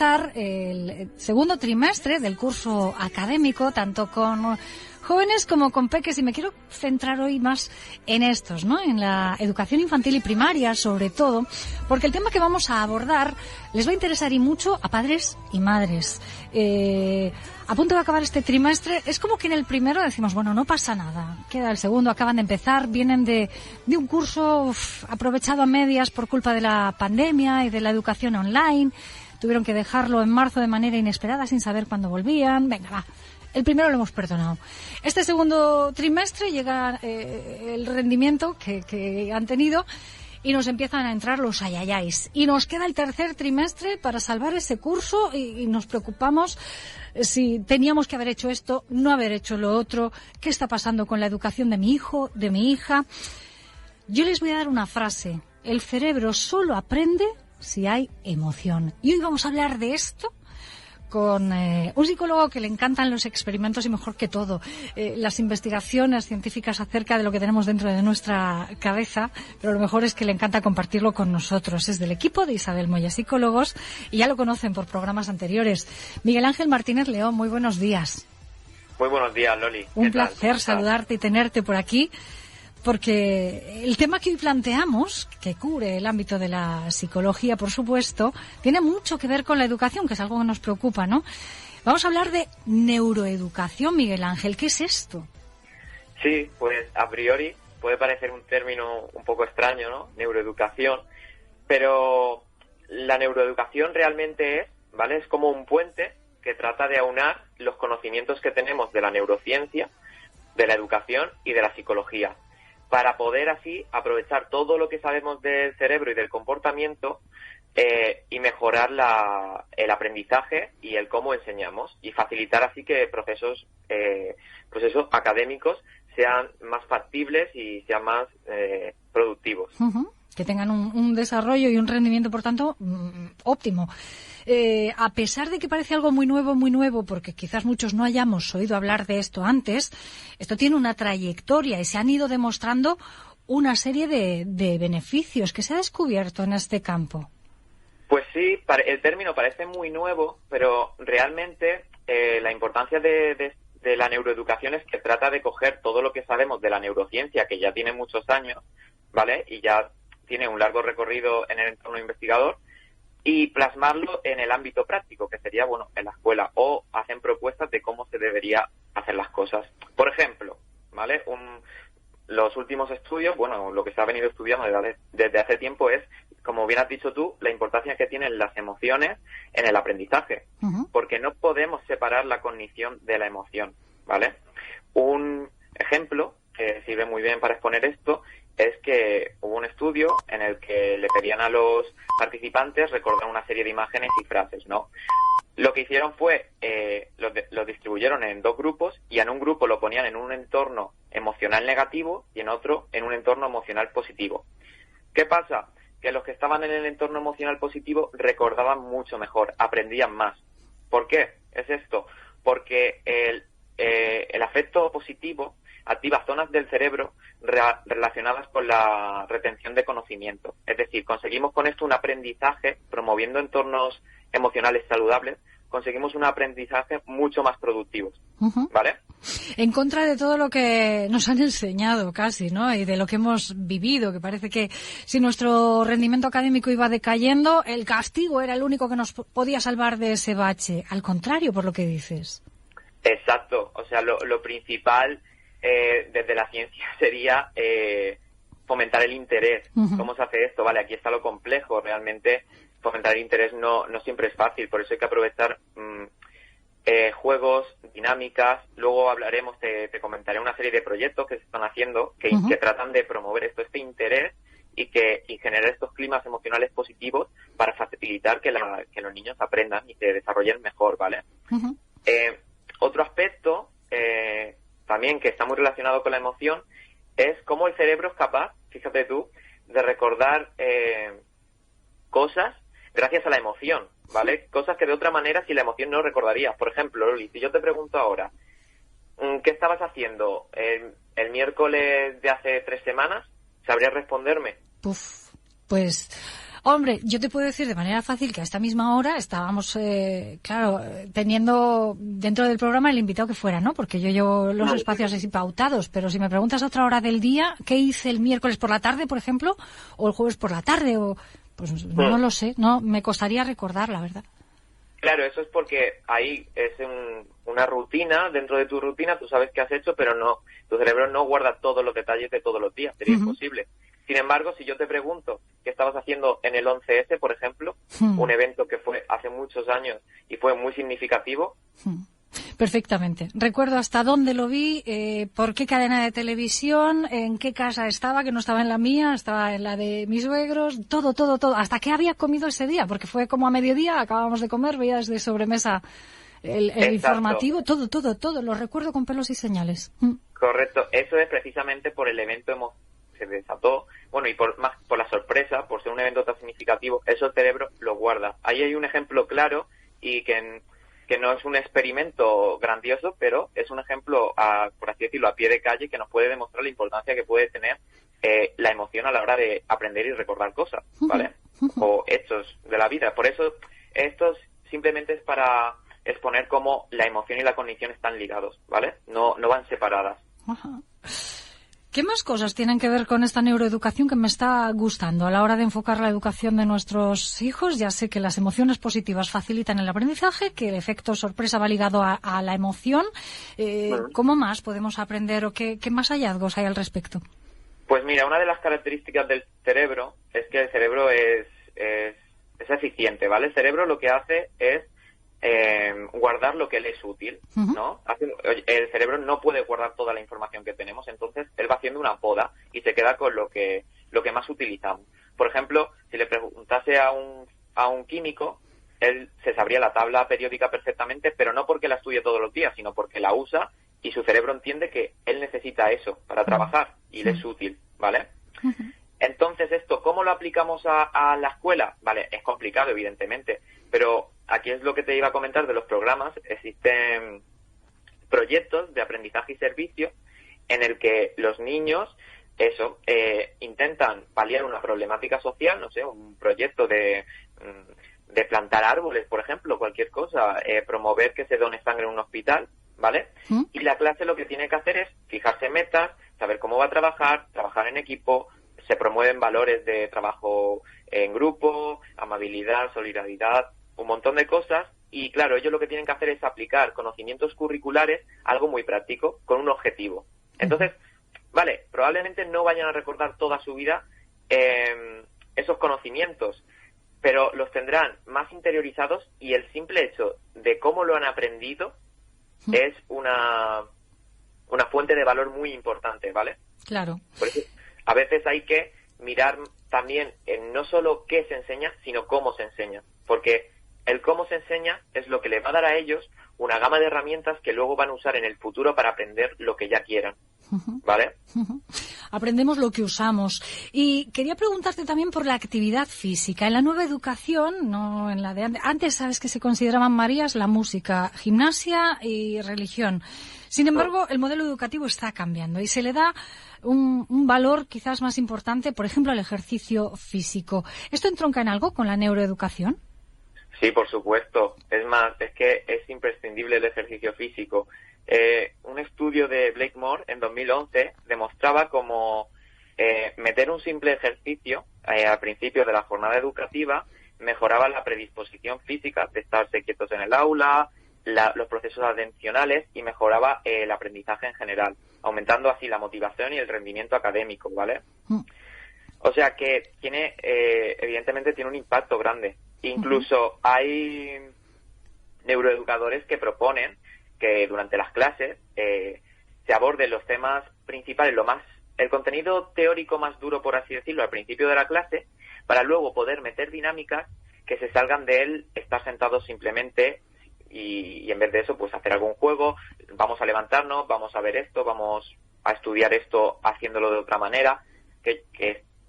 empezar el segundo trimestre del curso académico, tanto con jóvenes como con peques, y me quiero centrar hoy más en estos, ¿no? En la educación infantil y primaria, sobre todo, porque el tema que vamos a abordar les va a interesar y mucho a padres y madres. A punto de acabar este trimestre, es como que en el primero decimos, bueno, no pasa nada, queda el segundo, acaban de empezar, vienen de un curso aprovechado a medias por culpa de la pandemia y de la educación online, tuvieron que dejarlo en marzo de manera inesperada sin saber cuándo volvían, venga, va. El primero lo hemos perdonado. Este segundo trimestre llega el rendimiento que han tenido y nos empiezan a entrar los ayayáis. Y nos queda el tercer trimestre para salvar ese curso y nos preocupamos si teníamos que haber hecho esto, no haber hecho lo otro, qué está pasando con la educación de mi hijo, de mi hija. Yo les voy a dar una frase. El cerebro solo aprende si hay emoción. Y hoy vamos a hablar de esto con un psicólogo que le encantan los experimentos y mejor que todo las investigaciones científicas acerca de lo que tenemos dentro de nuestra cabeza, pero lo mejor es que le encanta compartirlo con nosotros. Es del equipo de Isabel Moya Psicólogos y ya lo conocen por programas anteriores. Miguel Ángel Martínez León, muy buenos días. Muy buenos días, Loli. Un placer saludarte y tenerte por aquí, porque el tema que hoy planteamos, que cubre el ámbito de la psicología, por supuesto, tiene mucho que ver con la educación, que es algo que nos preocupa, ¿no? Vamos a hablar de neuroeducación, Miguel Ángel. ¿Qué es esto? Sí, pues a priori puede parecer un término un poco extraño, ¿no? Neuroeducación, pero la neuroeducación realmente ¿vale? Es como un puente que trata de aunar los conocimientos que tenemos de la neurociencia, de la educación y de la psicología, para poder así aprovechar todo lo que sabemos del cerebro y del comportamiento y mejorar el aprendizaje y el cómo enseñamos, y facilitar así que procesos académicos sean más factibles y sean más productivos. Uh-huh. Que tengan un desarrollo y un rendimiento, por tanto, óptimo. A pesar de que parece algo muy nuevo, porque quizás muchos no hayamos oído hablar de esto antes, esto tiene una trayectoria y se han ido demostrando una serie de beneficios que se ha descubierto en este campo. Pues sí, el término parece muy nuevo, pero realmente la importancia de la neuroeducación es que trata de coger todo lo que sabemos de la neurociencia, que ya tiene muchos años, ¿vale? Y ya tiene un largo recorrido en el entorno investigador, y plasmarlo en el ámbito práctico, que sería, en la escuela, o hacen propuestas de cómo se debería hacer las cosas. Por ejemplo, ¿vale? Los últimos estudios, lo que se ha venido estudiando desde hace tiempo es, como bien has dicho tú, la importancia que tienen las emociones en el aprendizaje, uh-huh. Porque no podemos separar la cognición de la emoción, ¿vale? Un ejemplo que sirve muy bien para exponer esto es que hubo un estudio en el que le pedían a los participantes recordar una serie de imágenes y frases, ¿no? Lo que hicieron fue, lo distribuyeron en dos grupos, y en un grupo lo ponían en un entorno emocional negativo y en otro en un entorno emocional positivo. ¿Qué pasa? Que los que estaban en el entorno emocional positivo recordaban mucho mejor, aprendían más. ¿Por qué es esto? Porque el afecto positivo activa zonas del cerebro relacionadas con la retención de conocimiento. Es decir, conseguimos con esto un aprendizaje, promoviendo entornos emocionales saludables, conseguimos un aprendizaje mucho más productivo, uh-huh. ¿Vale? En contra de todo lo que nos han enseñado casi, ¿no? Y de lo que hemos vivido, que parece que si nuestro rendimiento académico iba decayendo, el castigo era el único que nos podía salvar de ese bache. Al contrario, por lo que dices. Exacto. O sea, lo principal desde la ciencia sería fomentar el interés. Uh-huh. ¿Cómo se hace esto? Vale, aquí está lo complejo. Realmente fomentar el interés no siempre es fácil, por eso hay que aprovechar juegos, dinámicas. Luego hablaremos, te comentaré una serie de proyectos que se están haciendo que, uh-huh. que tratan de promover este interés y generar estos climas emocionales positivos para facilitar que los niños aprendan y se desarrollen mejor, ¿vale? Uh-huh. Otro aspecto también que está muy relacionado con la emoción es cómo el cerebro es capaz, fíjate tú, de recordar cosas gracias a la emoción, ¿vale? Cosas que de otra manera si la emoción no recordarías. Por ejemplo, Loli, si yo te pregunto ahora, ¿qué estabas haciendo el miércoles de hace 3 semanas? ¿Sabrías responderme? Pues Hombre, yo te puedo decir de manera fácil que a esta misma hora estábamos, claro, teniendo dentro del programa el invitado que fuera, ¿no? Porque yo llevo los espacios así pautados, pero si me preguntas a otra hora del día, ¿qué hice el miércoles por la tarde, por ejemplo? O el jueves por la tarde, o pues no lo sé, no, me costaría recordar, la verdad. Claro, eso es porque ahí es una rutina, dentro de tu rutina tú sabes qué has hecho, pero no, tu cerebro no guarda todos los detalles de todos los días, sería imposible. Sin embargo, si yo te pregunto qué estabas haciendo en el 11S, por ejemplo, un evento que fue hace muchos años y fue muy significativo. Perfectamente. Recuerdo hasta dónde lo vi, por qué cadena de televisión, en qué casa estaba, que no estaba en la mía, estaba en la de mis suegros, todo. Hasta qué había comido ese día, porque fue como a mediodía, acabábamos de comer, veías de sobremesa el informativo, todo. Lo recuerdo con pelos y señales. Correcto. Eso es precisamente por el evento se desató, bueno, y por la sorpresa, por ser un evento tan significativo, eso el cerebro lo guarda. Ahí hay un ejemplo claro y que no es un experimento grandioso, pero es un ejemplo, por así decirlo, a pie de calle, que nos puede demostrar la importancia que puede tener la emoción a la hora de aprender y recordar cosas, ¿vale? O hechos de la vida. Por eso, esto simplemente es para exponer cómo la emoción y la cognición están ligados, ¿vale? No van separadas. Ajá. ¿Qué más cosas tienen que ver con esta neuroeducación que me está gustando a la hora de enfocar la educación de nuestros hijos? Ya sé que las emociones positivas facilitan el aprendizaje, que el efecto sorpresa va ligado a la emoción. ¿Cómo más podemos aprender o qué más hallazgos hay al respecto? Pues mira, una de las características del cerebro es que el cerebro es eficiente, ¿vale? El cerebro lo que hace es guardar lo que le es útil, ¿no? El cerebro no puede guardar toda la información que tenemos, entonces él va haciendo una poda y se queda con lo que más utilizamos. Por ejemplo, si le preguntase a un químico, él se sabría la tabla periódica perfectamente, pero no porque la estudie todos los días, sino porque la usa y su cerebro entiende que él necesita eso para trabajar y le es útil, ¿vale? Entonces, esto, ¿cómo lo aplicamos a la escuela? Vale, es complicado, evidentemente, pero aquí es lo que te iba a comentar de los programas. Existen proyectos de aprendizaje y servicio en el que los niños, intentan paliar una problemática social, no sé, un proyecto de plantar árboles, por ejemplo, cualquier cosa, promover que se done sangre en un hospital, ¿vale? Y la clase lo que tiene que hacer es fijarse metas, saber cómo va a trabajar en equipo. Se promueven valores de trabajo en grupo, amabilidad, solidaridad, un montón de cosas. Y claro, ellos lo que tienen que hacer es aplicar conocimientos curriculares a algo muy práctico, con un objetivo. Entonces, vale, probablemente no vayan a recordar toda su vida esos conocimientos, pero los tendrán más interiorizados y el simple hecho de cómo lo han aprendido es una fuente de valor muy importante, ¿vale? Claro. Por eso, a veces hay que mirar también en no solo qué se enseña, sino cómo se enseña. Porque el cómo se enseña es lo que le va a dar a ellos una gama de herramientas que luego van a usar en el futuro para aprender lo que ya quieran. ¿Vale? Aprendemos lo que usamos. Y quería preguntarte también por la actividad física. En la nueva educación, no en la de antes. Antes, sabes que se consideraban Marías la música, gimnasia y religión. Sin embargo, el modelo educativo está cambiando y se le da un valor quizás más importante, por ejemplo, al ejercicio físico. ¿Esto entronca en algo con la neuroeducación? Sí, por supuesto. Es más, es que es imprescindible el ejercicio físico. Un estudio de Blakemore en 2011 demostraba cómo meter un simple ejercicio al principio de la jornada educativa mejoraba la predisposición física de estarse quietos en el aula, los procesos atencionales y mejoraba el aprendizaje en general, aumentando así la motivación y el rendimiento académico, ¿vale? O sea que evidentemente tiene un impacto grande. Incluso hay neuroeducadores que proponen que durante las clases se aborden los temas principales, el contenido teórico más duro, por así decirlo, al principio de la clase, para luego poder meter dinámicas que se salgan de él estar sentados simplemente y en vez de eso, pues hacer algún juego, vamos a levantarnos, vamos a ver esto, vamos a estudiar esto haciéndolo de otra manera, que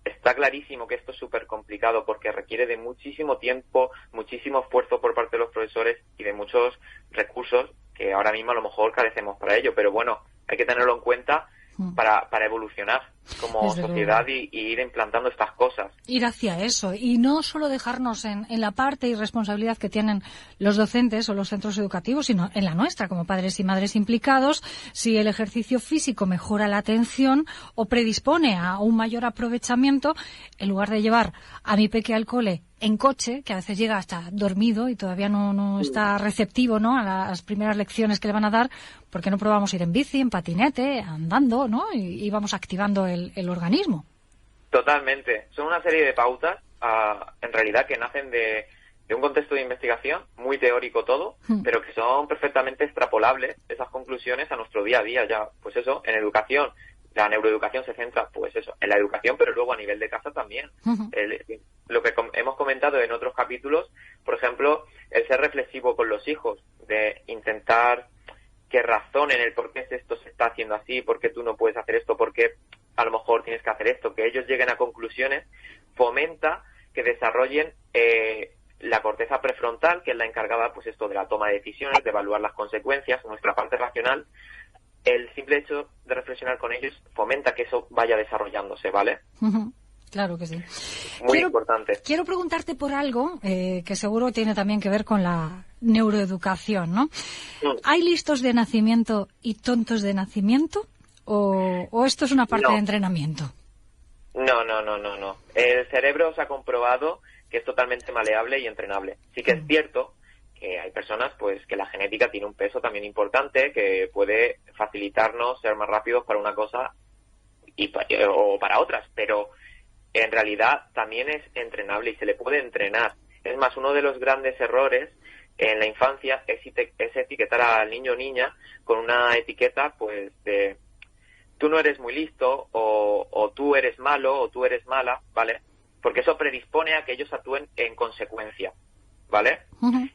está clarísimo que esto es súper complicado porque requiere de muchísimo tiempo, muchísimo esfuerzo por parte de los profesores y de muchos recursos que ahora mismo a lo mejor carecemos para ello, pero bueno, hay que tenerlo en cuenta para evolucionar como Desde sociedad luego. y ir implantando estas cosas. Ir hacia eso y no solo dejarnos en la parte y responsabilidad que tienen los docentes o los centros educativos, sino en la nuestra como padres y madres implicados. Si el ejercicio físico mejora la atención o predispone a un mayor aprovechamiento, en lugar de llevar a mi peque al cole en coche, que a veces llega hasta dormido y todavía no está receptivo, ¿no?, a las primeras lecciones que le van a dar, ¿por qué no probamos ir en bici, en patinete, andando, ¿no?, y vamos activando el organismo? Totalmente. Son una serie de pautas, en realidad, que nacen de un contexto de investigación, muy teórico todo, pero que son perfectamente extrapolables, esas conclusiones, a nuestro día a día ya. Pues eso, en educación, la neuroeducación se centra, pues eso, en la educación, pero luego a nivel de casa también. Lo que hemos comentado en otros capítulos, por ejemplo, el ser reflexivo con los hijos, de intentar que razonen el por qué esto se está haciendo así, por qué tú no puedes hacer esto, por qué a lo mejor tienes que hacer esto, que ellos lleguen a conclusiones, fomenta que desarrollen la corteza prefrontal, que es la encargada, pues esto, de la toma de decisiones, de evaluar las consecuencias, nuestra parte racional. El simple hecho de reflexionar con ellos fomenta que eso vaya desarrollándose, ¿vale? Claro que sí. Muy importante. Quiero preguntarte por algo que seguro tiene también que ver con la neuroeducación, ¿no? ¿Hay listos de nacimiento y tontos de nacimiento? ¿O esto es una parte de entrenamiento? No. El cerebro se ha comprobado que es totalmente maleable y entrenable. Sí que es cierto que hay personas, pues, que la genética tiene un peso también importante, que puede facilitarnos ser más rápidos para una cosa o para otras, pero en realidad también es entrenable y se le puede entrenar. Es más, uno de los grandes errores en la infancia es etiquetar al niño o niña con una etiqueta, pues, de tú no eres muy listo, o tú eres malo, o tú eres mala, ¿vale? Porque eso predispone a que ellos actúen en consecuencia, ¿vale?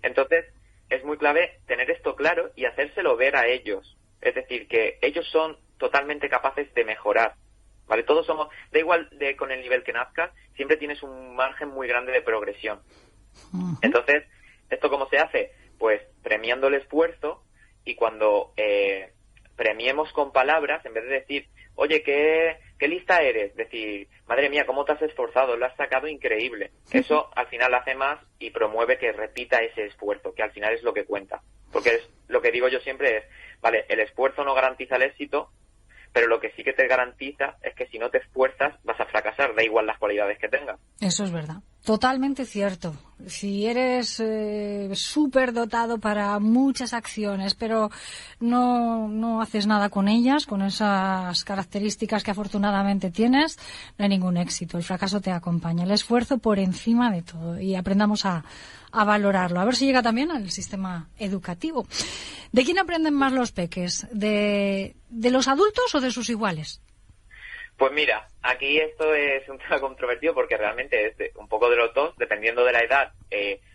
Entonces, es muy clave tener esto claro y hacérselo ver a ellos. Es decir, que ellos son totalmente capaces de mejorar, ¿vale? Todos somos, da igual con el nivel que nazcas, siempre tienes un margen muy grande de progresión. Entonces, ¿esto cómo se hace? Pues premiando el esfuerzo, y cuando premiemos con palabras, en vez de decir, oye, ¿qué lista eres? Decir, madre mía, ¿cómo te has esforzado? Lo has sacado increíble. Eso al final hace más y promueve que repita ese esfuerzo, que al final es lo que cuenta. Porque es lo que digo yo siempre es, vale, el esfuerzo no garantiza el éxito, pero lo que sí que te garantiza es que si no te esfuerzas vas a fracasar, da igual las cualidades que tengas. Eso es verdad. Totalmente cierto. Si eres súper dotado para muchas acciones, pero no haces nada con ellas, con esas características que afortunadamente tienes, no hay ningún éxito. El fracaso te acompaña. El esfuerzo por encima de todo. Y aprendamos a valorarlo. A ver si llega también al sistema educativo. ¿De quién aprenden más los peques? ¿De los adultos o de sus iguales? Pues mira, aquí esto es un tema controvertido porque realmente es un poco de los dos, dependiendo de la edad.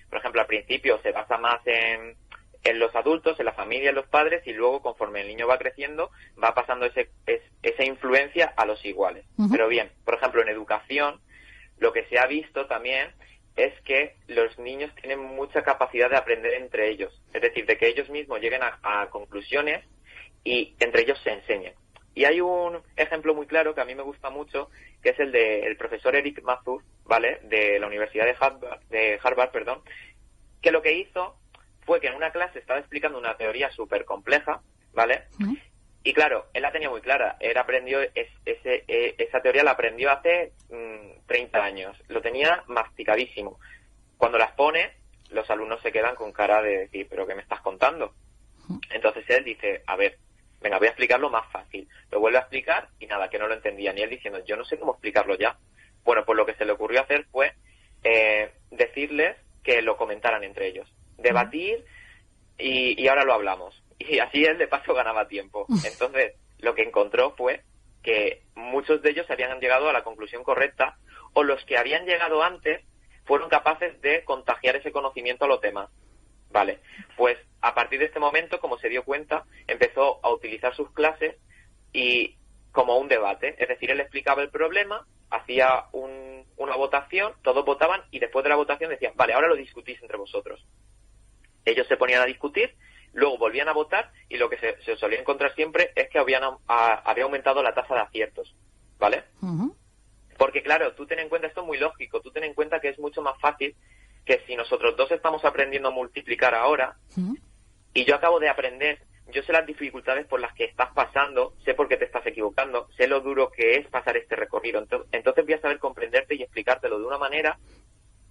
Por ejemplo, al principio se basa más en los adultos, en la familia, en los padres, y luego, conforme el niño va creciendo, va pasando esa influencia a los iguales. Pero bien, por ejemplo, en educación, lo que se ha visto también es que los niños tienen mucha capacidad de aprender entre ellos. Es decir, de que ellos mismos lleguen a conclusiones y entre ellos se enseñen. Y hay un ejemplo muy claro que a mí me gusta mucho, que es el del profesor Eric Mazur, ¿vale?, de la Universidad de Harvard, que lo que hizo fue que en una clase estaba explicando una teoría súper compleja, ¿vale? Y claro, él la tenía muy clara. Él aprendió esa teoría la aprendió hace 30 años. Lo tenía masticadísimo. Cuando las pone, los alumnos se quedan con cara de decir, ¿pero qué me estás contando? Entonces él dice, a ver, venga, voy a explicarlo más fácil. Lo vuelve a explicar y nada, que no lo entendían. Y él diciendo, yo no sé cómo explicarlo ya. Bueno, pues lo que se le ocurrió hacer fue decirles que lo comentaran entre ellos. Debatir y ahora lo hablamos. Y así él de paso ganaba tiempo. Entonces, lo que encontró fue que muchos de ellos habían llegado a la conclusión correcta, o los que habían llegado antes fueron capaces de contagiar ese conocimiento a los demás. Vale, pues a partir de este momento, como se dio cuenta, empezó a utilizar sus clases y como un debate. Es decir, él explicaba el problema, hacía una votación, todos votaban y después de la votación decían, vale, ahora lo discutís entre vosotros. Ellos se ponían a discutir, luego volvían a votar y lo que se solía encontrar siempre es que había aumentado la tasa de aciertos, ¿vale? Uh-huh. Porque claro, tú ten en cuenta, esto es muy lógico, tú ten en cuenta que es mucho más fácil que si nosotros dos estamos aprendiendo a multiplicar ahora, uh-huh, y yo acabo de aprender, yo sé las dificultades por las que estás pasando, sé por qué te estás equivocando, sé lo duro que es pasar este recorrido, entonces voy a saber comprenderte y explicártelo de una manera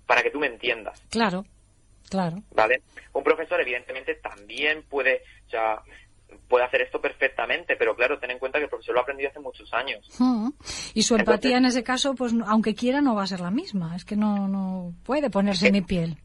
para que tú me entiendas. Claro, claro. ¿Vale? Un profesor evidentemente también puede hacer esto perfectamente, pero claro, ten en cuenta que el profesor lo ha aprendido hace muchos años. Y su empatía en ese caso, pues aunque quiera, no va a ser la misma. Es que no puede ponerse en mi piel.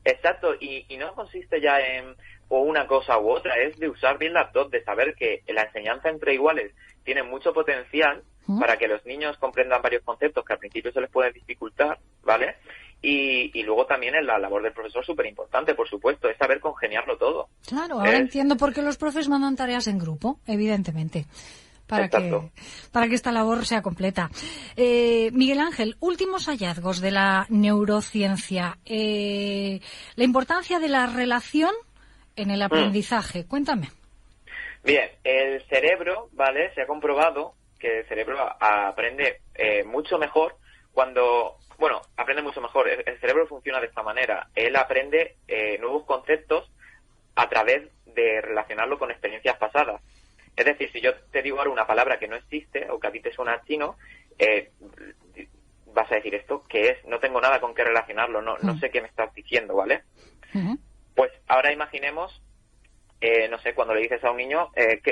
Exacto, y no consiste ya en o una cosa u otra, es de usar bien las dos, de saber que la enseñanza entre iguales tiene mucho potencial para que los niños comprendan varios conceptos que al principio se les puede dificultar, ¿vale? Y luego también es la labor del profesor súper importante, por supuesto, es saber congeniarlo todo. Claro, ahora entiendo por qué los profes mandan tareas en grupo, evidentemente, para que esta labor sea completa. Miguel Ángel, últimos hallazgos de la neurociencia. La importancia de la relación en el aprendizaje. Cuéntame. Bien, el cerebro, ¿vale? Se ha comprobado que el cerebro aprende mucho mejor cuando... Bueno, aprende mucho mejor. El cerebro funciona de esta manera. Él aprende nuevos conceptos a través de relacionarlo con experiencias pasadas. Es decir, si yo te digo ahora una palabra que no existe o que a ti te suena chino, vas a decir esto, ¿qué es? No tengo nada con qué relacionarlo, no sé qué me estás diciendo, ¿vale? Uh-huh. Pues ahora imaginemos, no sé, cuando le dices a un niño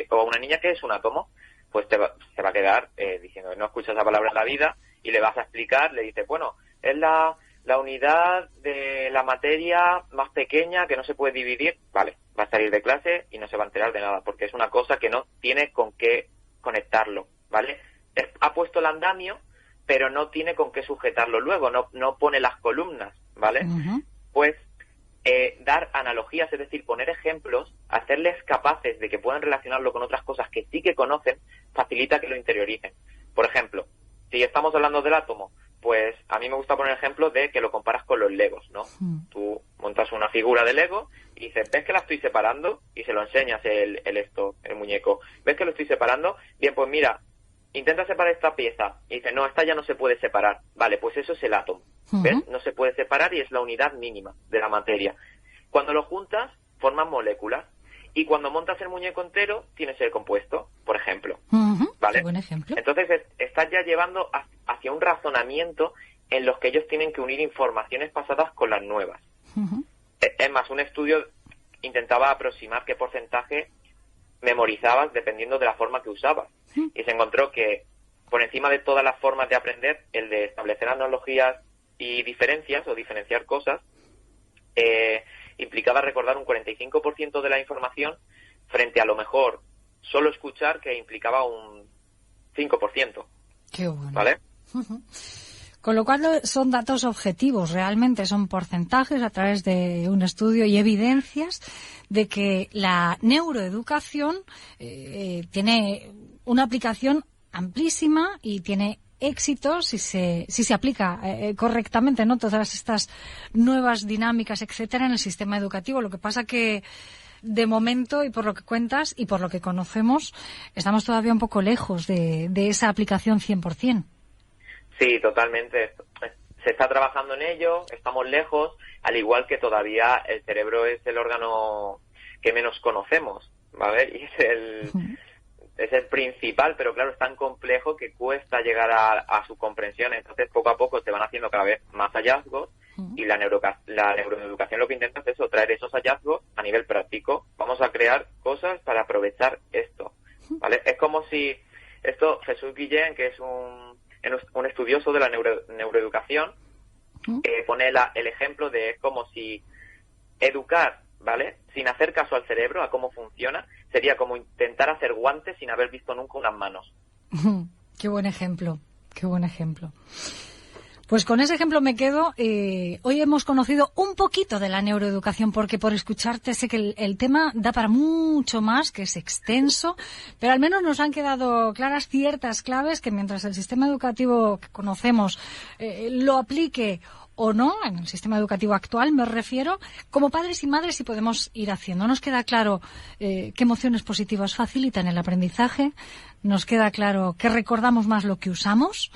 o a una niña qué es un átomo, pues se va a quedar diciendo, no escuchas esa palabra en la vida, y le vas a explicar, le dices, bueno, es la unidad de la materia más pequeña que no se puede dividir. Vale, va a salir de clase y no se va a enterar de nada, porque es una cosa que no tiene con qué conectarlo, ¿vale? Ha puesto el andamio, pero no tiene con qué sujetarlo luego, no pone las columnas, ¿vale? Uh-huh. Pues dar analogías, es decir, poner ejemplos, hacerles capaces de que puedan relacionarlo con otras cosas que sí que conocen, facilita que lo interioricen. Por ejemplo, si estamos hablando del átomo, pues a mí me gusta poner ejemplos de que lo comparas con los Legos, ¿no? Tú montas una figura de Lego y dices, ¿ves que la estoy separando? Y se lo enseñas el muñeco. ¿Ves que lo estoy separando? Bien, pues mira, intenta separar esta pieza. Y dice, no, esta ya no se puede separar. Vale, pues eso es el átomo. ¿Ves? No se puede separar y es la unidad mínima de la materia. Cuando lo juntas, forman moléculas. Y cuando montas el muñeco entero, tienes el compuesto, por ejemplo. ¿Vale? Qué buen ejemplo. Entonces, estás ya llevando hacia un razonamiento en los que ellos tienen que unir informaciones pasadas con las nuevas. Es más, un estudio intentaba aproximar qué porcentaje memorizabas dependiendo de la forma que usabas. Y se encontró que, por encima de todas las formas de aprender, el de establecer analogías y diferencias, o diferenciar cosas, implicaba recordar un 45% de la información frente a lo mejor solo escuchar, que implicaba un 5%. Qué bueno. ¿Vale? Con lo cual son datos objetivos, realmente son porcentajes a través de un estudio y evidencias de que la neuroeducación tiene una aplicación amplísima y tiene éxito si se aplica correctamente, ¿no? Todas estas nuevas dinámicas, etcétera, en el sistema educativo. Lo que pasa que de momento, y por lo que cuentas y por lo que conocemos, estamos todavía un poco lejos de esa aplicación 100%. Sí, totalmente. Se está trabajando en ello, estamos lejos, al igual que todavía el cerebro es el órgano que menos conocemos, ¿vale? Y es el principal, pero claro, es tan complejo que cuesta llegar a su comprensión. Entonces, poco a poco se van haciendo cada vez más hallazgos y la neuroeducación lo que intenta es eso, traer esos hallazgos a nivel práctico. Vamos a crear cosas para aprovechar esto, ¿vale? Es como si Jesús Guillén, que es un estudioso de la neuroeducación, pone el ejemplo de como si educar, ¿vale?, sin hacer caso al cerebro, a cómo funciona, sería como intentar hacer guantes sin haber visto nunca unas manos. Qué buen ejemplo, qué buen ejemplo. Pues con ese ejemplo me quedo. Hoy hemos conocido un poquito de la neuroeducación, porque por escucharte sé que el tema da para mucho más, que es extenso, pero al menos nos han quedado claras ciertas claves que mientras el sistema educativo que conocemos lo aplique o no, en el sistema educativo actual me refiero, como padres y madres si podemos ir haciendo. Nos queda claro qué emociones positivas facilitan el aprendizaje, nos queda claro que recordamos más lo que usamos,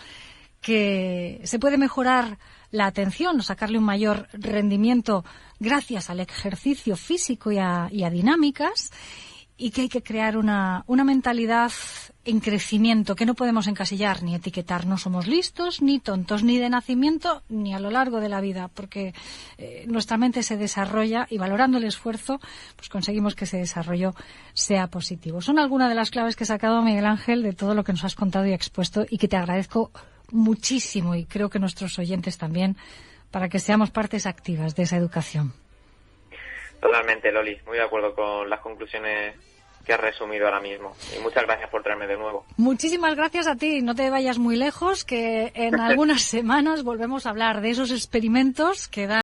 que se puede mejorar la atención o sacarle un mayor rendimiento gracias al ejercicio físico y a dinámicas, y que hay que crear una mentalidad en crecimiento, que no podemos encasillar ni etiquetar. No somos listos, ni tontos, ni de nacimiento, ni a lo largo de la vida, porque nuestra mente se desarrolla y valorando el esfuerzo, pues conseguimos que ese desarrollo sea positivo. Son algunas de las claves que he sacado, Miguel Ángel, de todo lo que nos has contado y expuesto, y que te agradezco muchísimo, y creo que nuestros oyentes también, para que seamos partes activas de esa educación. Totalmente, Loli, muy de acuerdo con las conclusiones que has resumido ahora mismo. Y muchas gracias por traerme de nuevo. Muchísimas gracias a ti. No te vayas muy lejos, que en algunas semanas volvemos a hablar de esos experimentos que dan